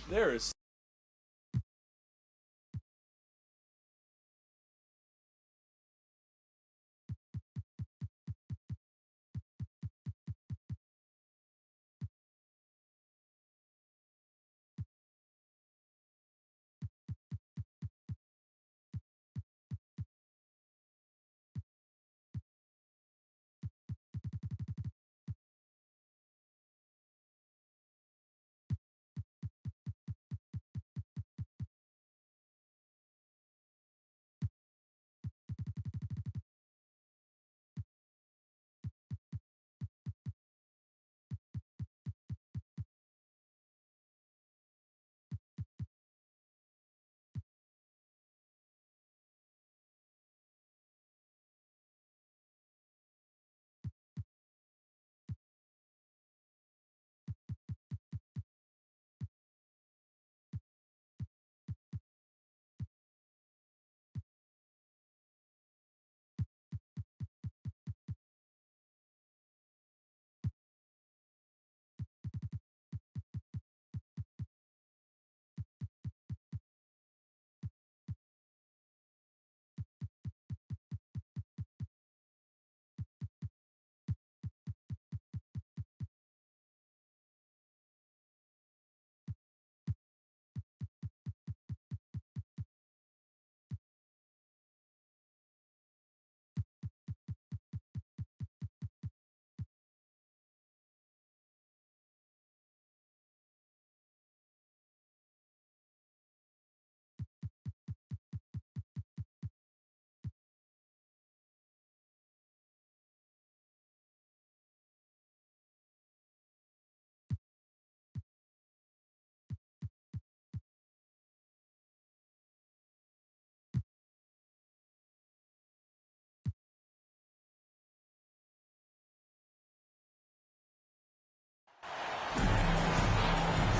There is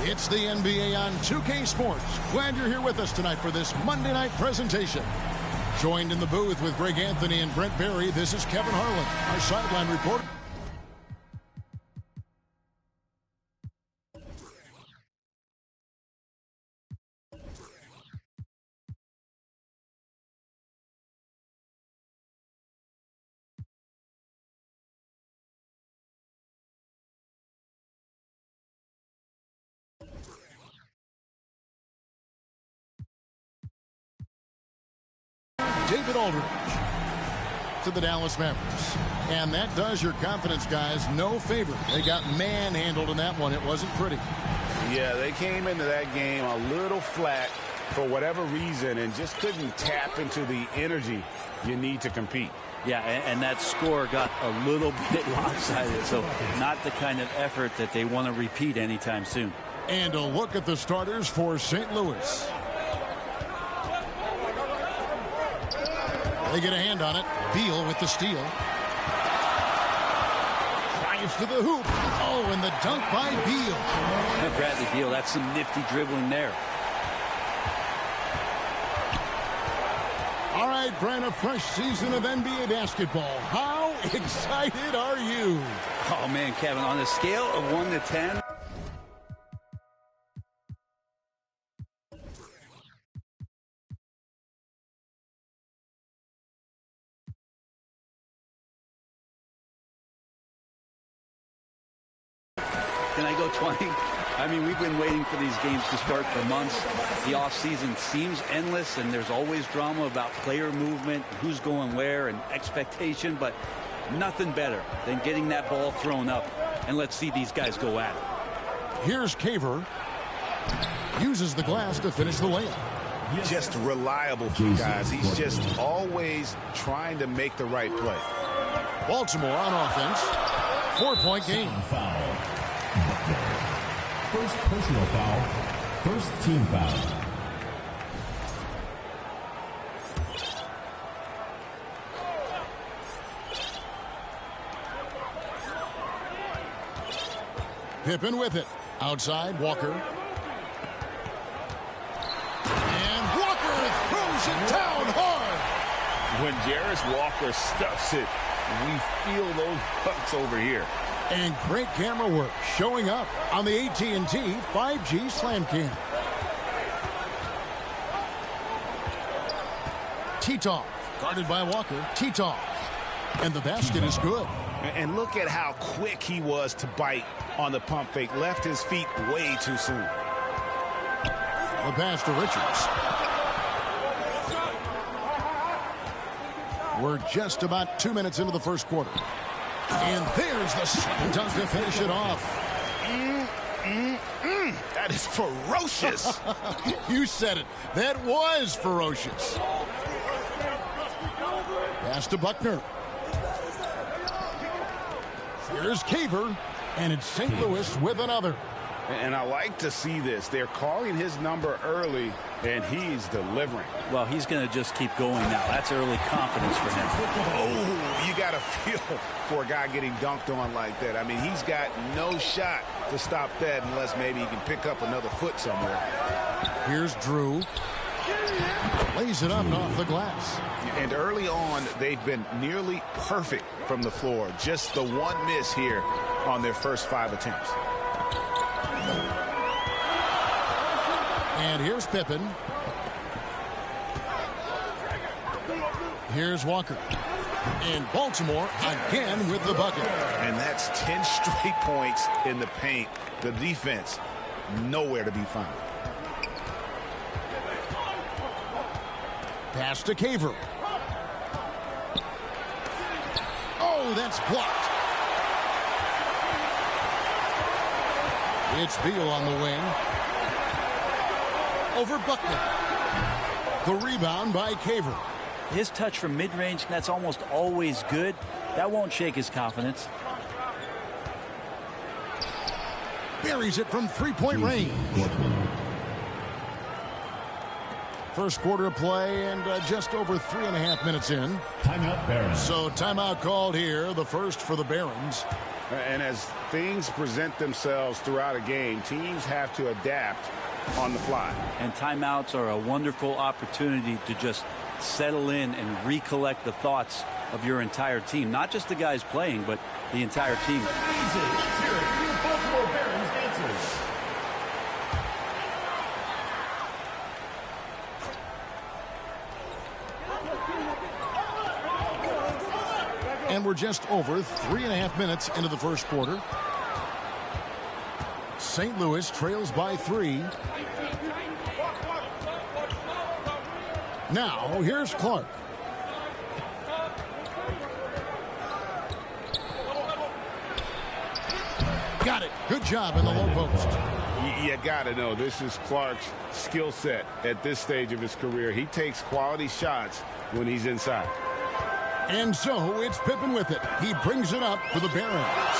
It's the NBA on 2K Sports. Glad you're here with us tonight for this Monday night presentation. Joined in the booth with Greg Anthony and Brent Barry, this is Kevin Harlan, our sideline reporter. David Aldridge to the Dallas Mavericks. And that does your confidence guys no favor. They got manhandled in that one. It wasn't pretty. Yeah, they came into that game a little flat for whatever reason and just couldn't tap into the energy you need to compete. Yeah, and that score got a little bit lopsided, so not the kind of effort that they want to repeat anytime soon. And a look at the starters for St. Louis. They get a hand on it. Beal with the steal. Drives to the hoop. Oh, and the dunk by Beal. Bradley Beal, that's some nifty dribbling there. All right, Brent, a fresh season of NBA basketball. How excited are you? Oh, man, Kevin, on a scale of 1 to 10. Can I go 20? I mean, we've been waiting for these games to start for months. The offseason seems endless, and there's always drama about player movement, who's going where, and expectation, but nothing better than getting that ball thrown up. And let's see these guys go at it. Here's Caver. Uses the glass to finish the layup. Just reliable for guys. He's just always trying to make the right play. Baltimore on offense. 4-point game. First personal foul. First team foul. Pippen with it. Outside, Walker. And Walker throws it down hard. When Jarris Walker stuffs it, we feel those bucks over here. And great camera work showing up on the AT&T 5G Slam Cam. Titov, guarded by Walker. Titov. And the basket is good. And look at how quick he was to bite on the pump fake. Left his feet way too soon. The pass to Richards. We're just about 2 minutes into the first quarter. And there's the slam dunk to finish it off. That is ferocious. You said it. That was ferocious. Pass to Buckner. Here's Caver. And it's St. Louis with another. And I like to see this. They're calling his number early, and he's delivering. Well, he's going to just keep going now. That's early confidence for him. Oh, you got to feel for a guy getting dunked on like that. I mean, he's got no shot to stop that unless maybe he can pick up another foot somewhere. Here's Drew. Lays it up off the glass. And early on, they've been nearly perfect from the floor. Just the one miss here on their first 5 attempts. And here's Pippen. Here's Walker. And Baltimore again with the bucket. And that's 10 straight points in the paint. The defense, nowhere to be found. Pass to Caver. Oh, that's blocked. It's Beal on the wing. Over Buckner. The rebound by Caver. His touch from mid-range, that's almost always good. That won't shake his confidence. Buries it from three-point range. First quarter of play and just over 3.5 minutes in. Timeout, Barons. So timeout called here, the first for the Barons. And as things present themselves throughout a game, teams have to adapt on the fly. And timeouts are a wonderful opportunity to just settle in and recollect the thoughts of your entire team. Not just the guys playing, but the entire team. Let's hear it for your Baltimore Barons dancers. And we're just over 3.5 minutes into the first quarter. St. Louis trails by 3. Now, here's Clark. Got it. Good job in the low post. You got to know, this is Clark's skill set at this stage of his career. He takes quality shots when he's inside. And so it's Pippen with it. He brings it up for the Barons.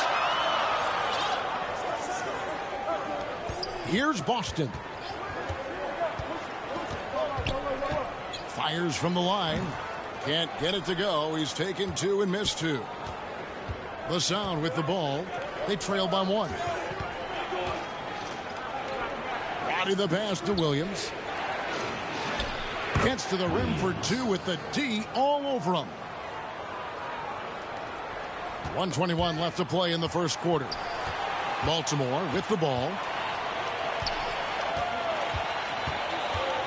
Here's Boston. Fires from the line. Can't get it to go. He's taken 2 and missed 2. The Sound with the ball. They trail by 1. Body the pass to Williams. Gets to the rim for 2 with the D all over him. 1:21 left to play in the first quarter. Baltimore with the ball.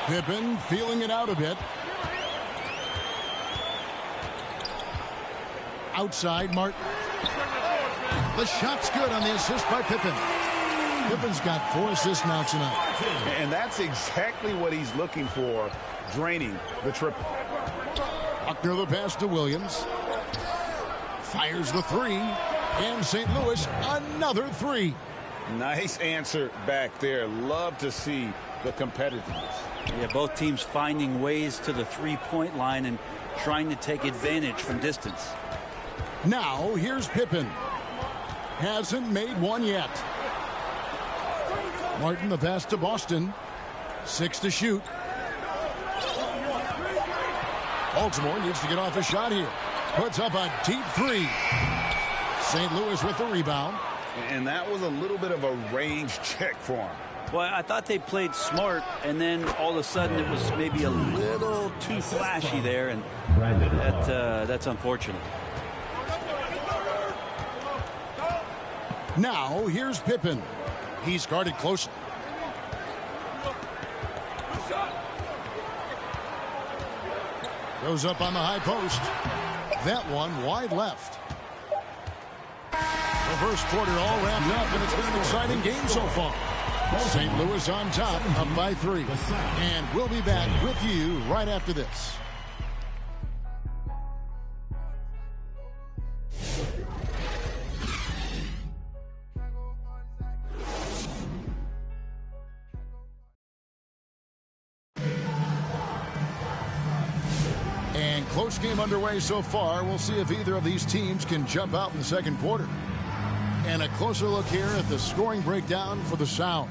Pippen feeling it out a bit. Outside, Martin. The shot's good on the assist by Pippen. Pippen's got 4 assists now tonight. And that's exactly what he's looking for, draining the triple. Buckner the pass to Williams. Fires the 3. And St. Louis another 3. Nice answer back there. Love to see the competitiveness. Yeah, both teams finding ways to the three-point line and trying to take advantage from distance. Now, here's Pippen. Hasn't made one yet. Martin the pass to Boston. 6 to shoot. Baltimore needs to get off a shot here. Puts up a deep 3. St. Louis with the rebound. And that was a little bit of a range check for him. Well, I thought they played smart, and then all of a sudden it was maybe a little too flashy there, and that's unfortunate. Now, here's Pippen. He's guarded closely. Goes up on the high post. That one wide left. The first quarter all wrapped up, and it's been an exciting game so far. St. Louis on top, up by 3. And we'll be back with you right after this. And close game underway so far. We'll see if either of these teams can jump out in the second quarter. And a closer look here at the scoring breakdown for the Sound.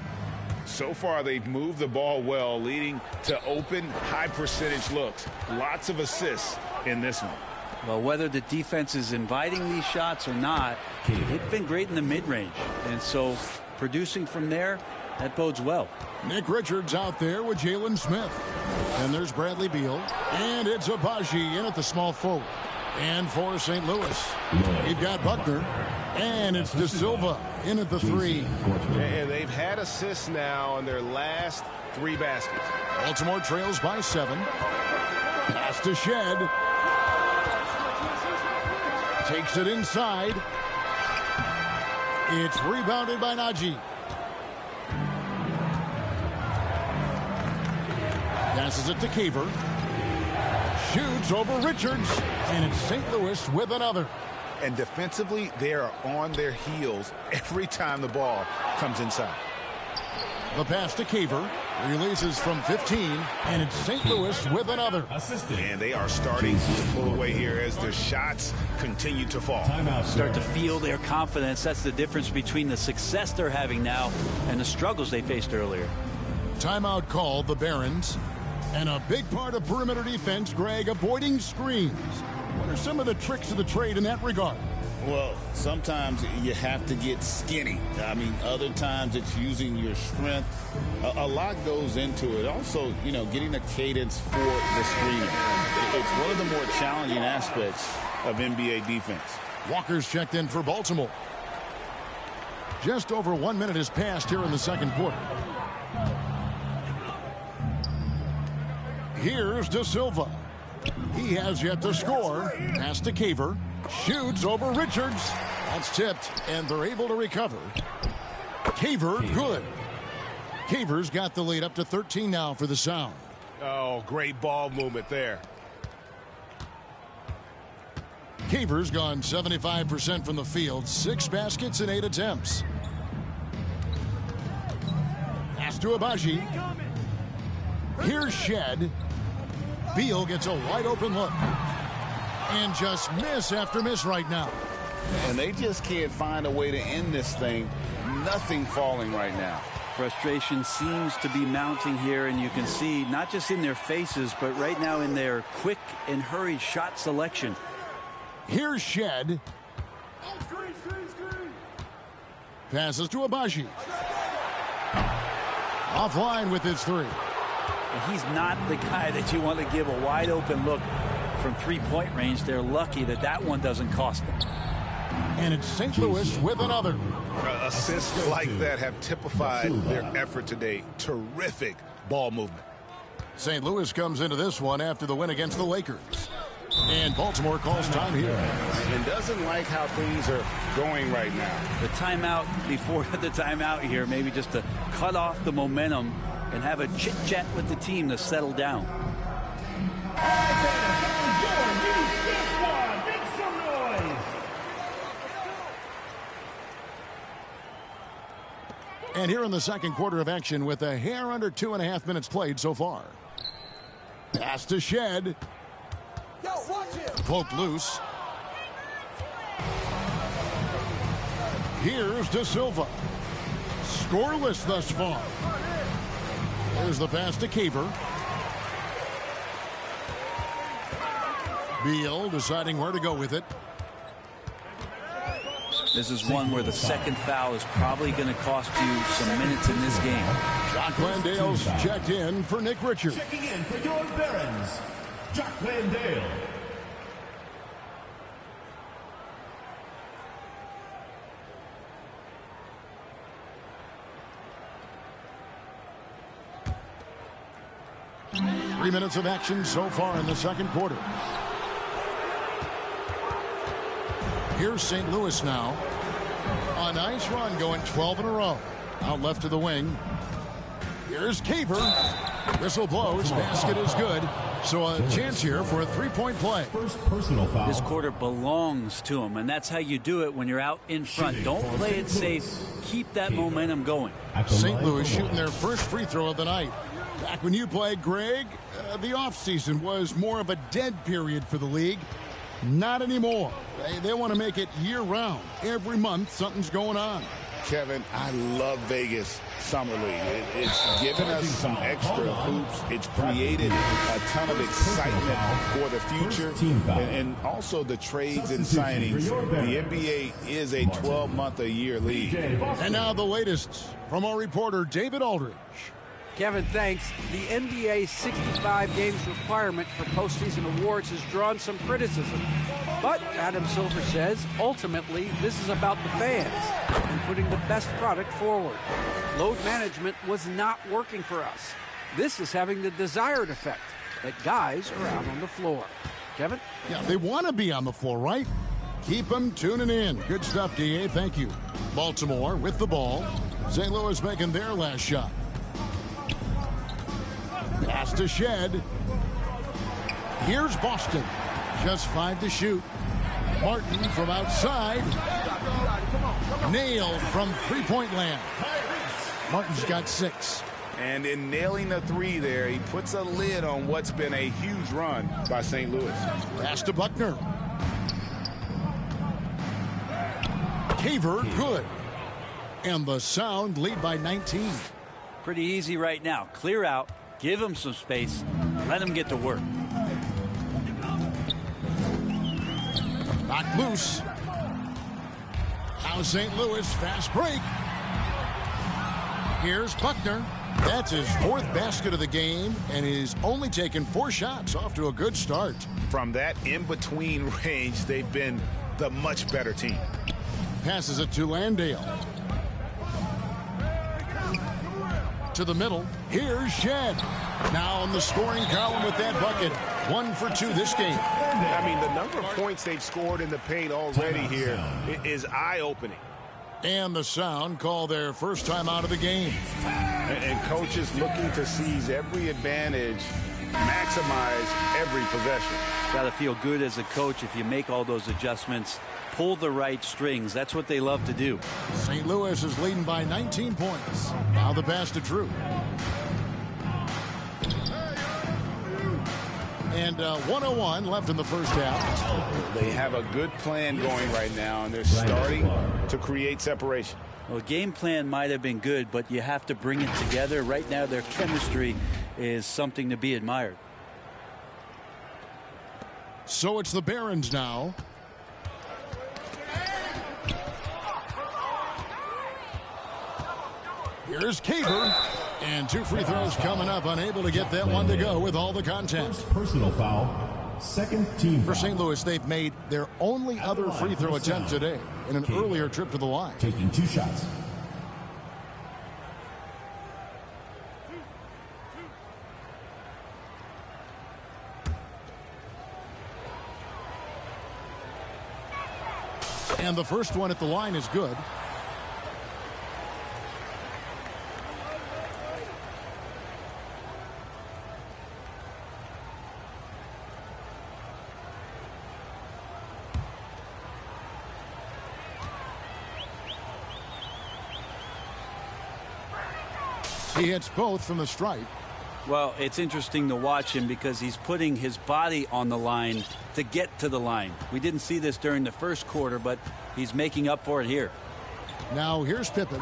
So far, they've moved the ball well, leading to open, high-percentage looks. Lots of assists in this one. Well, whether the defense is inviting these shots or not, they've been great in the mid-range. And so producing from there, that bodes well. Nick Richards out there with Jalen Smith. And there's Bradley Beal. And it's Agbaji in at the small forward. And for St. Louis, we've got Buckner. And it's De Silva in at the 3. And they've had assists now on their last 3 baskets. Baltimore trails by 7. Pass to Shed. Takes it inside. It's rebounded by Najee. Passes it to Caver. Shoots over Richards. And it's St. Louis with another. And defensively, they are on their heels every time the ball comes inside. The pass to Caver. Releases from 15. And it's St. Louis with another. And they are starting to pull away here as their shots continue to fall. Start to feel their confidence. That's the difference between the success they're having now and the struggles they faced earlier. Timeout called, the Barons. And a big part of perimeter defense, Greg, avoiding screens. What are some of the tricks of the trade in that regard? Well, sometimes you have to get skinny. I mean, other times it's using your strength. A lot goes into it. Also, you know, getting a cadence for the screening. It's one of the more challenging aspects of NBA defense. Walker's checked in for Baltimore. Just over 1 minute has passed here in the second quarter. Here's De Silva. He has yet to score. Pass to Caver. Shoots over Richards. That's tipped, and they're able to recover. Caver, good. Caver's got the lead up to 13 now for the Sound. Oh, great ball movement there. Caver's gone 75% from the field. 6 baskets and 8 attempts. Pass to Agbaji. Here's Shed. Beal gets a wide open look. And just miss after miss right now. And they just can't find a way to end this thing. Nothing falling right now. Frustration seems to be mounting here, and you can see not just in their faces, but right now in their quick and hurried shot selection. Here's Shed. Passes to Agbaji. Offline with his 3. He's not the guy that you want to give a wide open look from 3-point range. They're lucky that that one doesn't cost them. And it's St. Louis with another. Assists like that have typified their effort today. Terrific ball movement. St. Louis comes into this one after the win against the Lakers. And Baltimore calls time here. And doesn't like how things are going right now. The timeout before the timeout here, maybe just to cut off the momentum and have a chit-chat with the team to settle down. And here in the second quarter of action with a hair under 2.5 minutes played so far. Pass to Shed. Poked loose. Here's De Silva. Scoreless thus far. There's the pass to Caver. Beal deciding where to go with it. This is one where the second foul is probably going to cost you some minutes in this game. Jock Landale's checked in for Nick Richards. Checking in for your Barons, Jock Landale. 3 minutes of action so far in the second quarter. Here's St. Louis now. A nice run going 12 in a row. Out left to the wing. Here's Caver. Whistle blows. Basket is good. So a chance here for a three-point play. First personal foul. This quarter belongs to him, and that's how you do it when you're out in front. Don't play it safe. Keep that momentum going. St. Louis shooting their first free throw of the night. Back when you played, Greg, the offseason was more of a dead period for the league. Not anymore. They want to make it year-round. Every month, something's going on. Kevin, I love Vegas Summer League. It's given us some extra hoops. It's created a ton of excitement for the future. And also the trades and signings. The NBA is a 12-month-a-year league. And now the latest from our reporter, David Aldridge. Kevin, thanks. The NBA's 65 games requirement for postseason awards has drawn some criticism. But Adam Silver says, ultimately, this is about the fans and putting the best product forward. Load management was not working for us. This is having the desired effect, that guys are out on the floor. Kevin? Yeah, they want to be on the floor, right? Keep them tuning in. Good stuff, DA. Thank you. Baltimore with the ball. St. Louis making their last shot. Pass to Shed. Here's Boston. Just 5 to shoot. Martin from outside. Nailed from three-point land. Martin's got 6. And in nailing the 3 there, he puts a lid on what's been a huge run by St. Louis. Pass to Buckner. Caver, good. And the Sound lead by 19. Pretty easy right now. Clear out. Give them some space. Let them get to work. Knocked loose. Now St. Louis, fast break. Here's Buckner. That's his 4th basket of the game, and he's only taken 4 shots. Off to a good start. From that in-between range, they've been the much better team. Passes it to Landale. To the middle. Here's Shed. Now in the scoring column with that bucket. 1 for 2 this game. I mean, the number of points they've scored in the paint already here is eye-opening. And the Sound call their first time out of the game. And coaches looking to seize every advantage, maximize every possession. Got to feel good as a coach if you make all those adjustments. Pull the right strings. That's what they love to do. St. Louis is leading by 19 points. Now the pass to Drew. And 1:01 left in the first half. They have a good plan going right now, and they're starting to create separation. Well, game plan might have been good, but you have to bring it together. Right now, their chemistry is something to be admired. So it's the Barons now. Here's Caver. And 2 free throws coming up. Unable to get that one to go with all the contact. First personal foul. Second team For foul. St. Louis, they've made their only other free throw attempt today in an earlier trip to the line. Taking 2 shots. And the first one at the line is good. He hits both from the stripe. Well, it's interesting to watch him because he's putting his body on the line to get to the line. We didn't see this during the first quarter, but he's making up for it here. Now here's Pippen.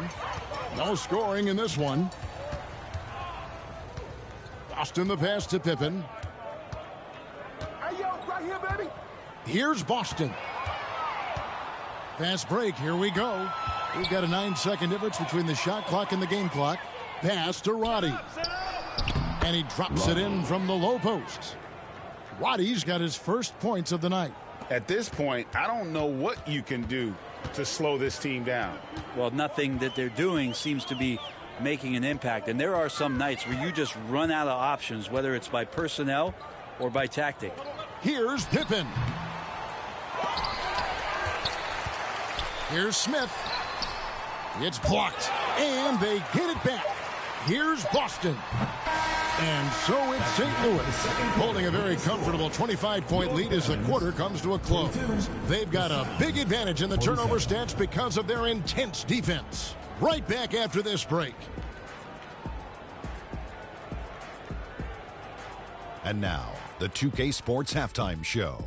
No scoring in this one. Boston the pass to Pippen. Hey, yo, right here, baby. Here's Boston. Fast break. Here we go. We've got a 9-second difference between the shot clock and the game clock. Pass to Roddy. And he drops it in from the low post. Roddy's got his first points of the night. At this point, I don't know what you can do to slow this team down. Well, nothing that they're doing seems to be making an impact. And there are some nights where you just run out of options, whether it's by personnel or by tactic. Here's Pippen. Here's Smith. It's blocked, and they get it back. Here's Boston. And so it's St. Louis, holding a very comfortable 25-point lead as the quarter comes to a close. They've got a big advantage in the turnover stats because of their intense defense. Right back after this break. And now, the 2K Sports Halftime Show.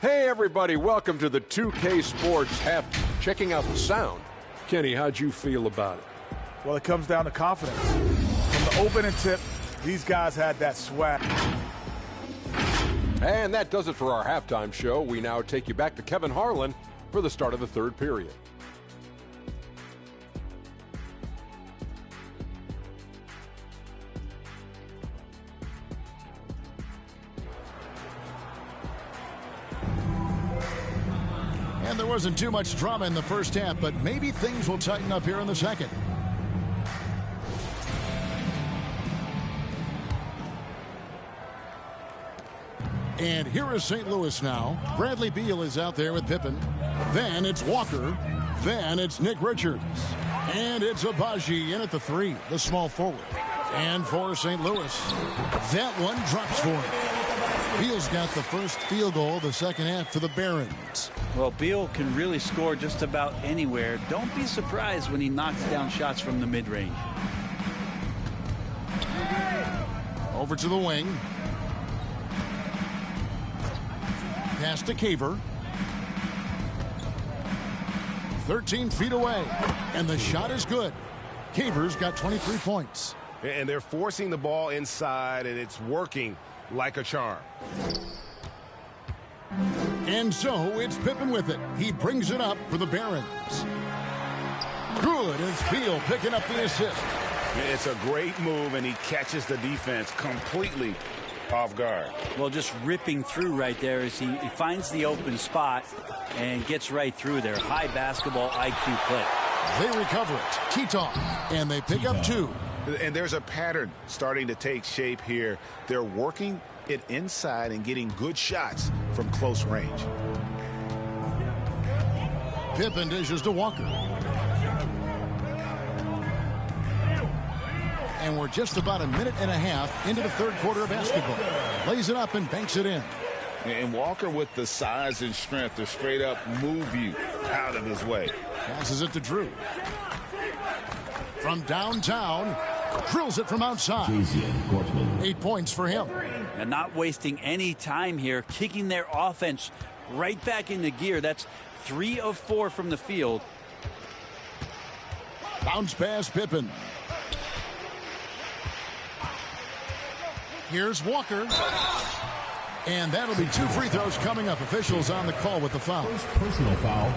Hey, everybody. Welcome to the 2K Sports Half. Checking out the sound. Kenny, how'd you feel about it? Well, it comes down to confidence. From the opening tip, these guys had that swag. And that does it for our halftime show. We now take you back to Kevin Harlan for the start of the third period. And there wasn't too much drama in the first half, but maybe things will tighten up here in the second. And here is St. Louis now. Bradley Beal is out there with Pippen. Then it's Walker. Then it's Nick Richards. And it's Agbaji in at the 3, the small forward. And for St. Louis, that one drops for him. Beal's got the first field goal of the second half for the Barons. Well, Beal can really score just about anywhere. Don't be surprised when he knocks down shots from the mid-range. Over to the wing. Pass to Caver. 13 feet away. And the shot is good. Caver's got 23 points. And they're forcing the ball inside, and it's working like a charm. And so it's Pippen with it. He brings it up for the Barons. Good as Beal picking up the assist. It's a great move, and he catches the defense completely off guard. Well, just ripping through right there as he finds the open spot and gets right through there. High basketball IQ play. They recover it. Tito. And they pick up 2. And there's a pattern starting to take shape here. They're working it inside and getting good shots from close range. Pippen dishes to Walker. And we're just about a minute and a half into the third quarter of basketball. Lays it up and banks it in. And Walker with the size and strength to straight up move you out of his way. Passes it to Drew. From downtown, drills it from outside. 8 points for him. And not wasting any time here, kicking their offense right back into gear. That's 3 of 4 from the field. Bounce pass Pippen. Here's Walker. And that'll be 2 free throws coming up. Officials on the call with the foul. Personal foul.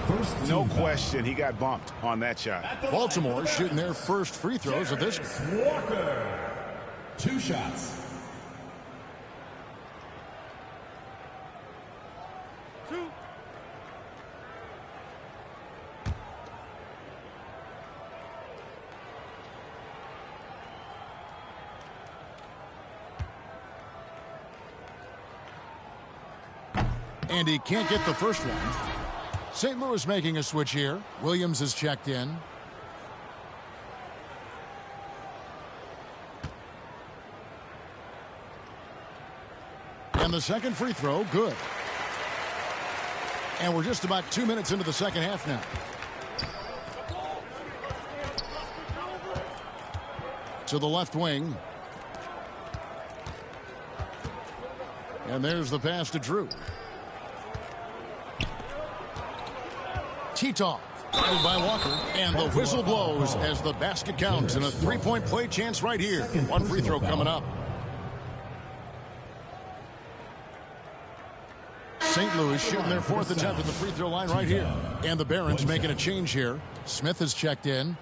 No question, he got bumped on that shot. Baltimore shooting their first free throws of this. Walker. 2 shots. And he can't get the first one. St. Louis making a switch here. Williams is checked in. And the second free throw, good. And we're just about 2 minutes into the second half now. To the left wing. And there's the pass to Drew. Tito, guarded by Walker, and the whistle blows as the basket counts, and a 3-point play chance right here. 1 free throw coming up. St. Louis shooting their 4th attempt at the free throw line right here. And the Barons making a change here. Smith has checked in.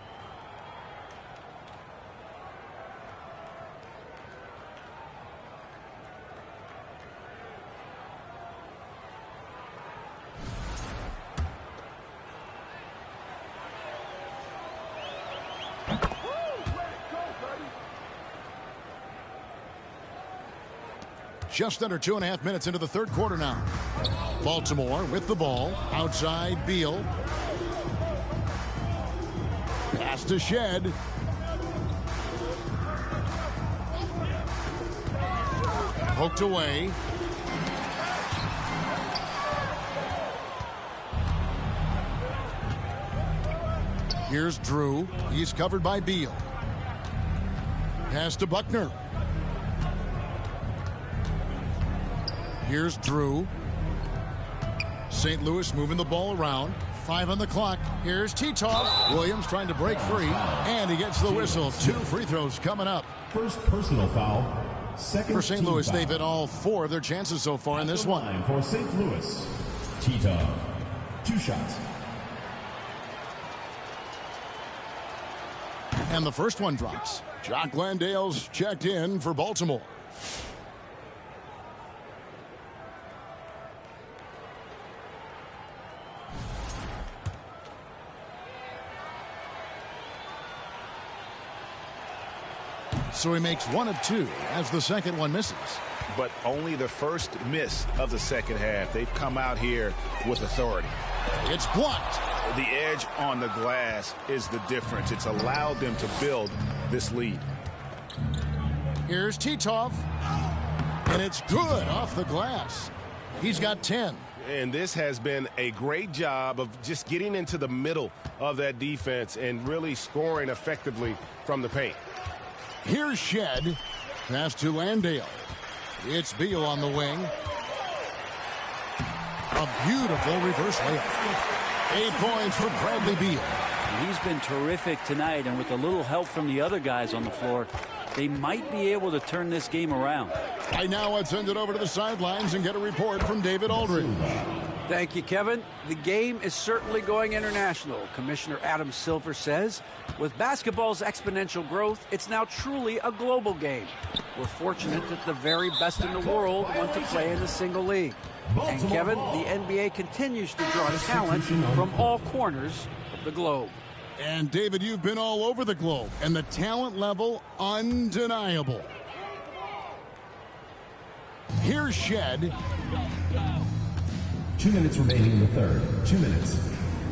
Just under 2.5 minutes into the third quarter now. Baltimore with the ball. Outside, Beal. Pass to Shed. Poked away. Here's Drew. He's covered by Beal. Pass to Buckner. Here's Drew. St. Louis moving the ball around. 5 on the clock. Here's Titoff. Williams trying to break free. And he gets the whistle. 2 free throws coming up. First personal foul. Second for St. Louis, foul. they've hit all 4 of their chances so far in this one. For St. Louis, Tito. 2 shots. And the first one drops. Jock Landale's checked in for Baltimore. So he makes 1 of 2 as the second one misses. But only the first miss of the second half. They've come out here with authority. It's blocked. The edge on the glass is the difference. It's allowed them to build this lead. Here's Titoff. And it's good off the glass. He's got 10. And this has been a great job of just getting into the middle of that defense and really scoring effectively from the paint. Here's Shed. Pass to Landale. It's Beal on the wing. A beautiful reverse layup. 8 points for Bradley Beal. He's been terrific tonight, and with a little help from the other guys on the floor, they might be able to turn this game around. Right now, let's send it over to the sidelines and get a report from David Aldridge. Thank you, Kevin. The game is certainly going international. Commissioner Adam Silver says, with basketball's exponential growth, it's now truly a global game. We're fortunate that the very best in the world want to play in the single league. And Kevin, the NBA continues to draw talent from all corners of the globe. And David, you've been all over the globe, and the talent level undeniable. Here's Shed. 2 minutes remaining in the third. 2 minutes.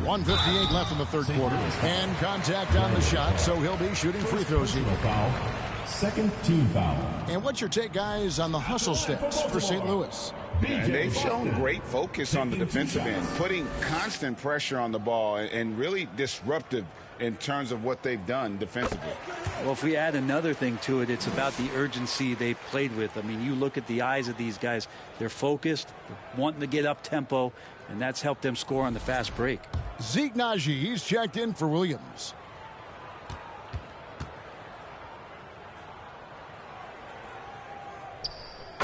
1:58 left in the third quarter. And contact on the shot, so he'll be shooting free throws here. Foul. Second team foul. And what's your take, guys, on the hustle steps for St. Louis? And they've shown great focus on the defensive end, putting constant pressure on the ball and really disruptive in terms of what they've done defensively. Well, if we add another thing to it, it's about the urgency they've played with. I mean, you look at the eyes of these guys. They're focused, wanting to get up tempo, and that's helped them score on the fast break. Zeke Naji, he's checked in for Williams.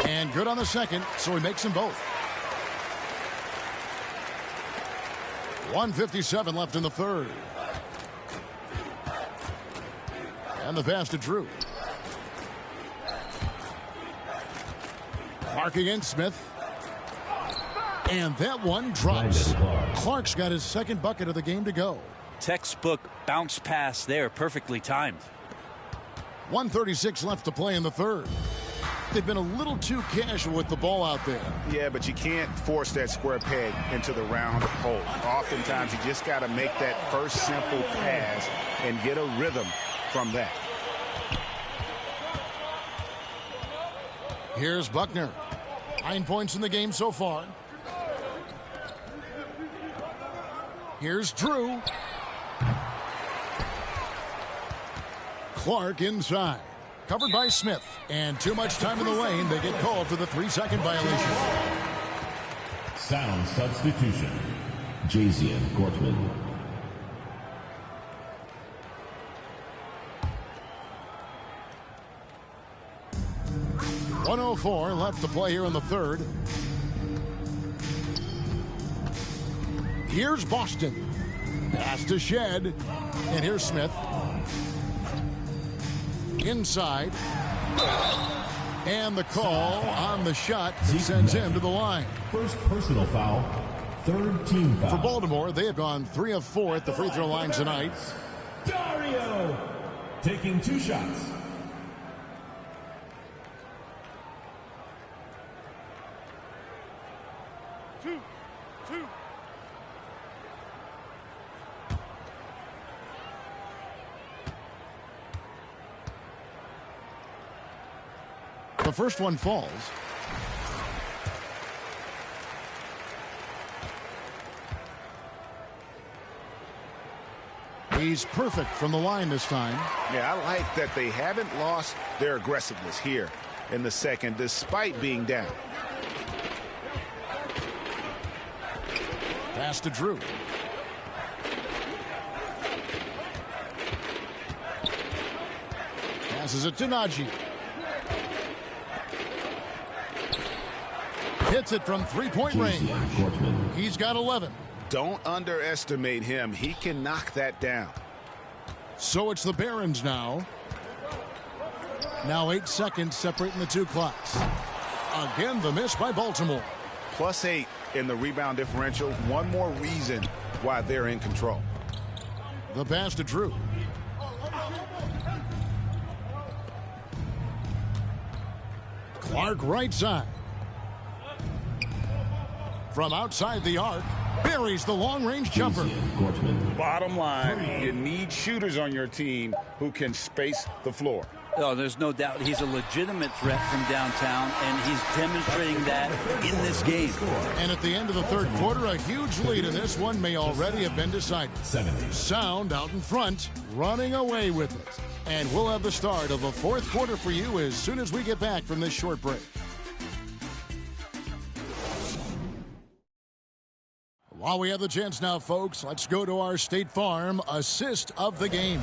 And good on the second, so he makes them both. 1:57 left in the third. And the pass to Drew. Clark against Smith. And that one drops. Clark's got his second bucket of the game to go. Textbook bounce pass there, perfectly timed. 1:36 left to play in the third. They've been a little too casual with the ball out there. Yeah, but you can't force that square peg into the round hole. Oftentimes, you just got to make that first simple pass and get a rhythm from that. Here's Buckner. 9 points in the game so far. Here's Drew. Clark inside. Covered by Smith. And too much time in the lane. They get called for the 3-second violation. Sound substitution. Jazian Gortman. .104 left to play here in the third. Here's Boston. Pass to Shed. And here's Smith. Inside. And the call on the shot sends him to the line. First personal foul. Third team foul. For Baltimore, they have gone 3 of 4 at the free throw line tonight. Dario taking 2 shots. The first one falls. He's perfect from the line this time. Yeah, I like that they haven't lost their aggressiveness here in the second, despite being down. Pass to Drew. Passes it to Najee. Hits it from three-point range. He's got 11. Don't underestimate him. He can knock that down. So it's the Barons now. Now 8 seconds separating the two clocks. Again, the miss by Baltimore. +8 in the rebound differential. One more reason why they're in control. The pass to Drew. Clark right side. From outside the arc, buries the long-range jumper. Bottom line, you need shooters on your team who can space the floor. Oh, there's no doubt he's a legitimate threat from downtown, and he's demonstrating that in this game. And at the end of the third quarter, a huge lead in this one may already have been decided. Sound out in front, running away with it. And we'll have the start of the fourth quarter for you as soon as we get back from this short break. While we have the chance now, folks, let's go to our State Farm assist of the game.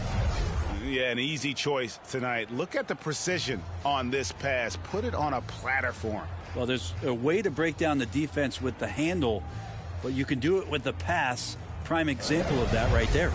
Yeah, an easy choice tonight. Look at the precision on this pass. Put it on a platter for him. Well, there's a way to break down the defense with the handle, but you can do it with the pass. Prime example of that right there.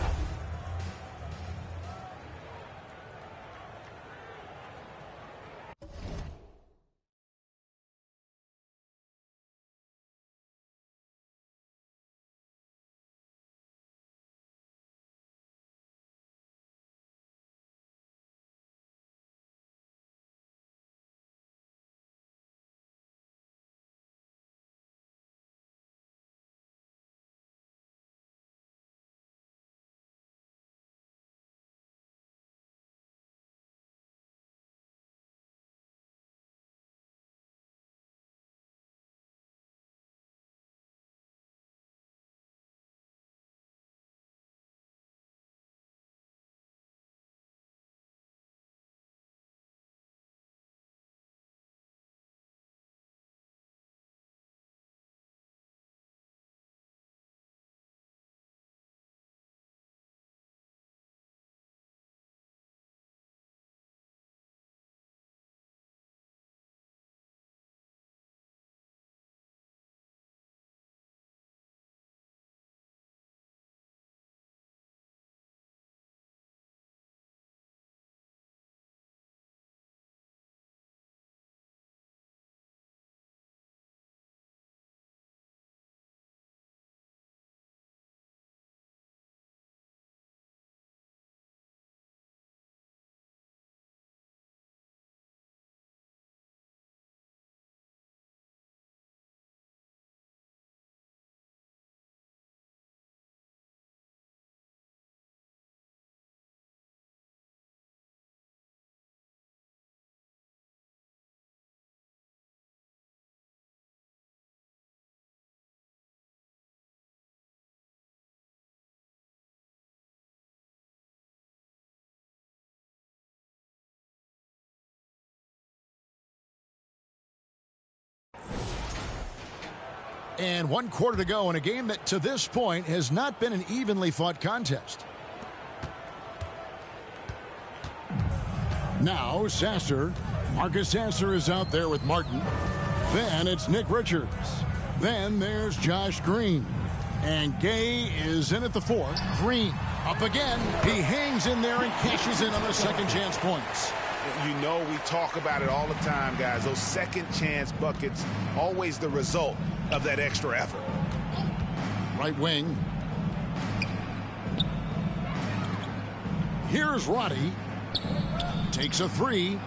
And 1 quarter to go in a game that to this point has not been an evenly fought contest. Now Sasser. Marcus Sasser is out there with Martin. Then it's Nick Richards. Then there's Josh Green. And Gay is in at the 4. Green up again. He hangs in there and cashes in on the second chance points. You know, we talk about it all the time, guys. Those second chance buckets, always the result of that extra effort. Right wing. Here's Roddy. Takes a 3.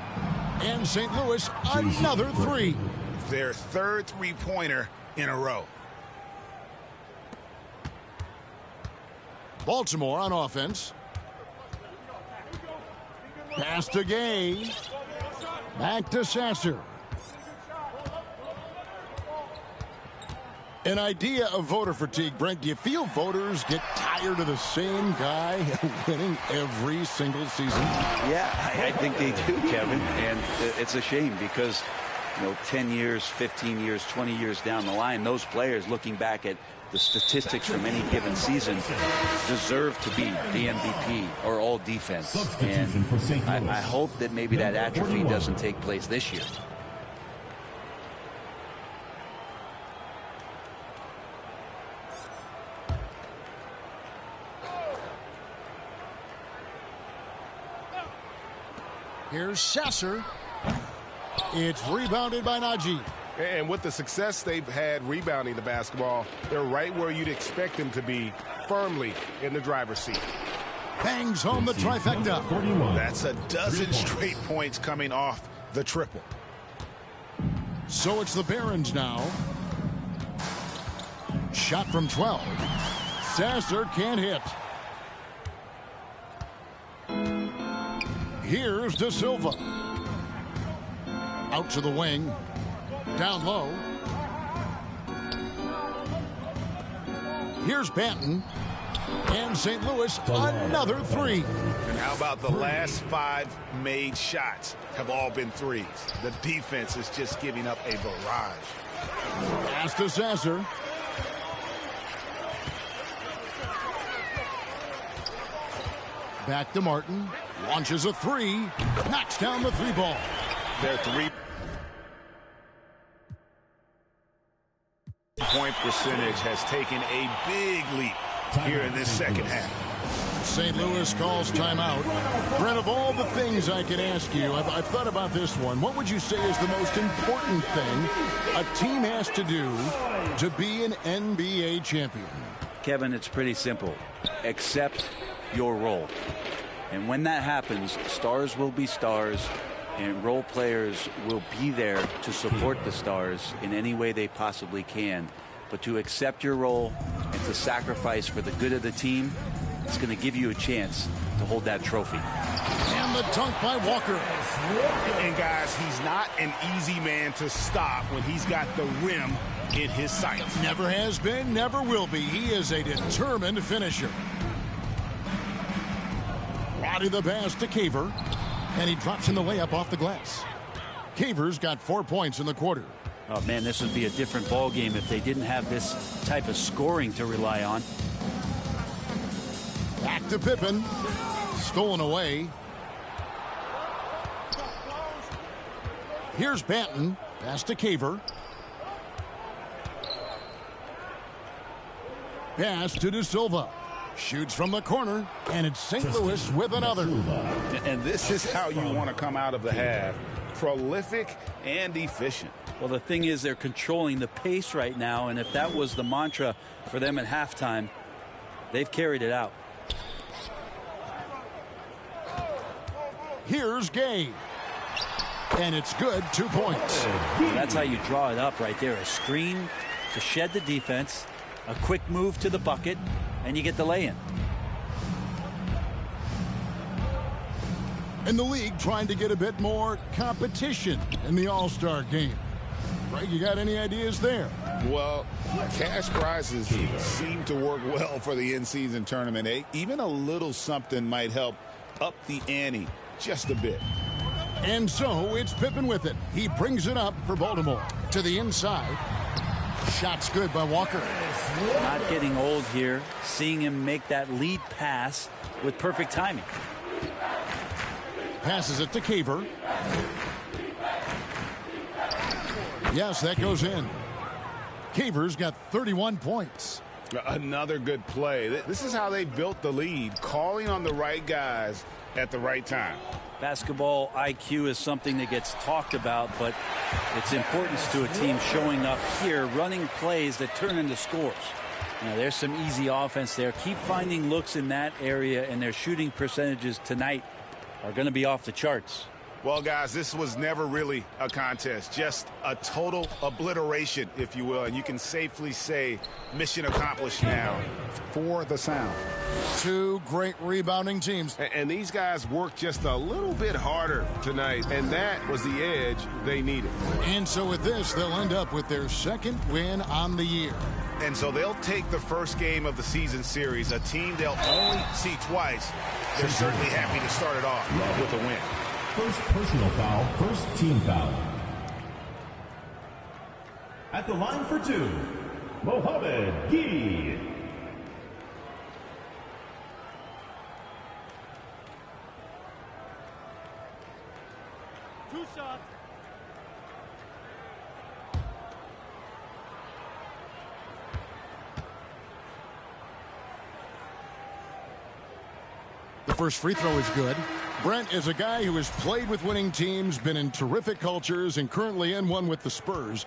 And St. Louis, another 3. Their third three-pointer in a row. Baltimore on offense. Pass to Gay. Back to Sasser. An idea of voter fatigue, Brent. Do you feel voters get tired of the same guy winning every single season? Yeah, I think they do, Kevin. And it's a shame because, 10 years, 15 years, 20 years down the line, those players looking back at the statistics from any given season deserve to be the MVP or all defense. And I hope that maybe that atrophy doesn't take place this year. Here's Sasser. It's rebounded by Najee. And with the success they've had rebounding the basketball, they're right where you'd expect them to be, firmly in the driver's seat. Bangs home the trifecta. That's a dozen straight points coming off the triple. So it's the Barons now. Shot from 12. Sasser can't hit. Here's De Silva. Out to the wing. Down low. Here's Banton. And St. Louis, another three. And how about the last 5 made shots have all been threes? The defense is just giving up a barrage. Pass to Sasser. Back to Martin. Launches a three. Knocks down the 3 ball. Their 3-point percentage has taken a big leap here in this second half. St. Louis calls timeout. Brent, of all the things I can ask you, I've thought about this one. What would you say is the most important thing a team has to do to be an NBA champion? Kevin, it's pretty simple. Accept your role. And when that happens, stars will be stars, and role players will be there to support the stars in any way they possibly can. But to accept your role and to sacrifice for the good of the team, it's going to give you a chance to hold that trophy. And the dunk by Walker. And guys, he's not an easy man to stop when he's got the rim in his sights. Never has been, never will be. He is a determined finisher. Body the pass to Caver. And he drops in the layup off the glass. Caver's got 4 points in the quarter. Oh, man, this would be a different ball game if they didn't have this type of scoring to rely on. Back to Pippen. Stolen away. Here's Banton. Pass to Caver. Pass to De Silva. Shoots from the corner, and it's St. Louis with another. And this is how you want to come out of the half. Prolific and efficient. Well, the thing is, they're controlling the pace right now, and if that was the mantra for them at halftime, they've carried it out. Here's Gay. And it's good, 2 points. That's how you draw it up right there. A screen to shed the defense, a quick move to the bucket, and you get the lay-in. And the league trying to get a bit more competition in the All-Star game. Greg, you got any ideas there? Well, cash prizes seem to work well for the in-season tournament. Even a little something might help up the ante just a bit. And so it's Pippen with it. He brings it up for Baltimore. To the inside. Shot's good by Walker. Not getting old here. Seeing him make that lead pass with perfect timing. Passes it to Caver. Yes, that goes in. Caver's got 31 points. Another good play. This is how they built the lead, calling on the right guys at the right time. Basketball IQ is something that gets talked about, but its importance to a team showing up here, running plays that turn into scores. Now, there's some easy offense there. Keep finding looks in that area, and their shooting percentages tonight are going to be off the charts. Well, guys, this was never really a contest, just a total obliteration, if you will. And you can safely say mission accomplished now for the Sound. Two great rebounding teams. And these guys worked just a little bit harder tonight, and that was the edge they needed. And so with this, they'll end up with their second win on the year. And so they'll take the first game of the season series, a team they'll only see twice. They're certainly happy to start it off with a win. First personal foul, first team foul. At the line for two, Mohamed Gee. Two shots. The first free throw is good. Brent is a guy who has played with winning teams, been in terrific cultures, and currently in one with the Spurs.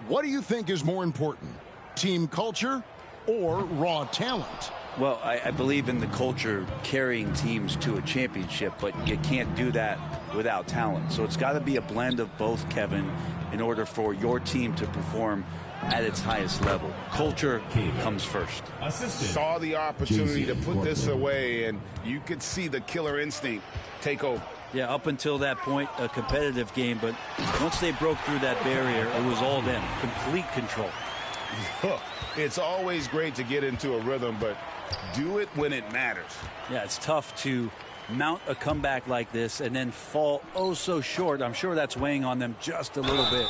What do you think is more important, team culture or raw talent? Well, I believe in the culture carrying teams to a championship, but you can't do that without talent. So it's got to be a blend of both, Kevin, in order for your team to perform at its highest level. Culture comes first. Saw the opportunity to put this away, and you could see the killer instinct take over. Yeah, up until that point, a competitive game, but once they broke through that barrier, it was all them. Complete control. It's always great to get into a rhythm, but do it when it matters. Yeah, it's tough to mount a comeback like this and then fall oh so short. I'm sure that's weighing on them just a little bit.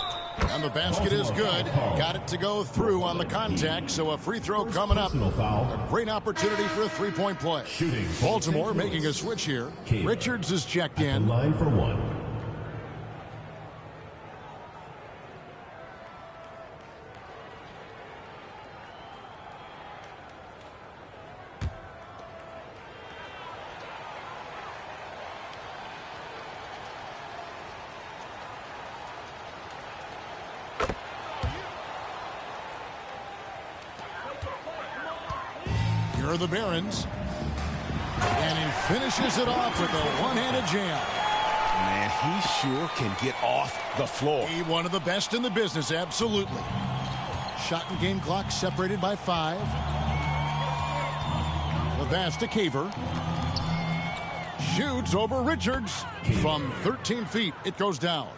And the basket is good. Got it to go through on the contact, so a free throw coming up. A great opportunity for a three-point play. Baltimore making a switch here. Richards is checked in. Line for one. Here are the Barons. And he finishes it off with a one-handed jam. Man, he sure can get off the floor. He one of the best in the business, absolutely. Shot and game clock separated by 5. The pass to Caver. Shoots over Richards. From 13 feet, it goes down.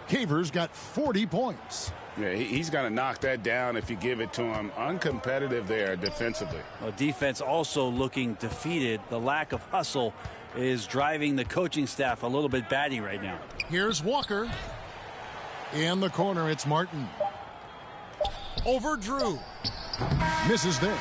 Caver's got 40 points. Yeah, he's going to knock that down if you give it to him. Uncompetitive there defensively. Well, defense also looking defeated. The lack of hustle is driving the coaching staff a little bit batty right now. Here's Walker. In the corner, it's Martin. Over Drew. Misses there.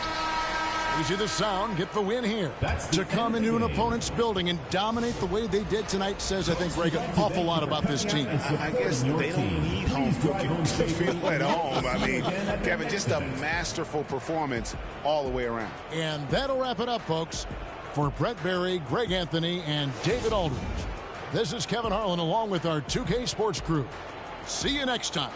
Easy the Sound get the win here. To come into an opponent's building and dominate the way they did tonight says, I think, Greg, an awful lot about this team. I guess they don't need home cooking to feel at home. I mean, Kevin, just a masterful performance all the way around. And that'll wrap it up, folks. For Brent Barry, Greg Anthony, and David Aldridge, this is Kevin Harlan along with our 2K Sports crew. See you next time.